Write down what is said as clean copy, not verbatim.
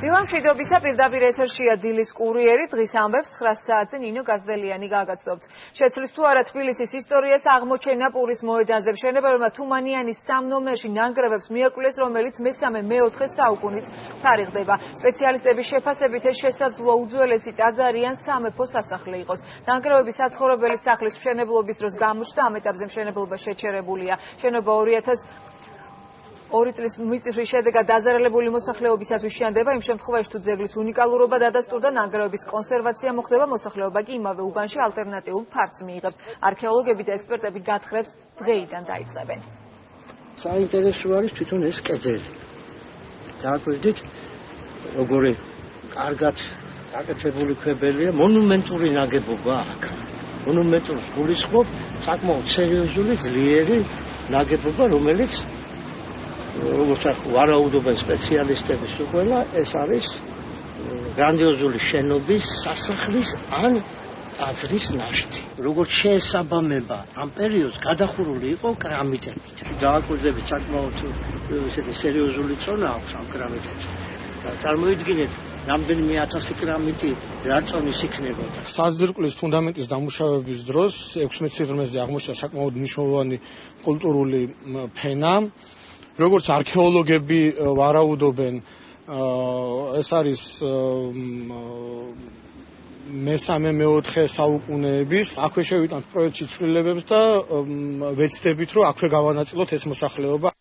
დილამშვიდობისა პირდაპირ ეთერშია დილის კურიერი დღის ამბებს 9 საათზე ნინო გაზდელიანი გაგაცნობთ. შეცვლის თუ არა თბილისის ისტორიას აღმოჩენა პურის მოედანზე მშენებელმა თუმანიანის 3 ნომერში ნანგრევებს მიაკვლიეს, რომელიც მე-4 საუკუნით თარიღდება. სპეციალისტების შეფასებით ეს შესაძლოა უძველესი ტაძარი ან სამეფო სასახლე იყოს. ნანგრევები საცხოვრებელი სახლის მშენებლობის დროს გამოჩნდა, ამ ეტაპზე მშენებლობა შეჩერებულია. შენობა 2002 წლის მიწისძვრის შედეგად დაზარალებული მოსახლეობისათვის შეანდება, იმ შემთხვევაში თუ ძეგლის უნიკალურობა დადასტურდა, ნანგრევების კონსერვაცია მოხდება, მოსახლეობა კი იმავე უბანში ალტერნატიულ ფართს მიიღებს. არქეოლოგები და ექსპერტები გათხრებს დღეიდან დაიწყებენ. საინტერესო არის თვითონ ეს კედელი. დააკვირდით, როგორი კარგად გაკეთებული ქვებელია, მონუმენტური ნაგებობა აქ. მონუმენტურს გულისხმობ საკმაოდ სერიოზული, ძლიერი ნაგებობა, რომელიც როგორც ვარაუდობენ სპეციალისტები ყველა, ეს არის გრანდიოზული შენობის, სასახლის ან ტაძრის ნაშთი. როგორც შეესაბამება ამ პერიოდს გადახურული იყო კრამიტებით. დააკვირდებით საკმაოდ ესეთი სერიოზული წონა აქვს ამ კრამიტებში. წარმოიდგინეთ, რამდენიმე 1000 კრამიტი რა წონის იქნებოდა. საზრკვლის ფუნდამენტის დამუშავების დროს 16 სიღრმეზე აღმოჩნდა საკმაოდ მნიშვნელოვანი კულტურული ფენა. როგორც არქეოლოგები ვარაუდობენ, ეს არის მე-4 საუკუნეების. აქვე შევიტანთ პროექტში ცვლილებებს და ვეცდებით, რომ აქვე გავანაწილოთ ეს მოსახლეობა.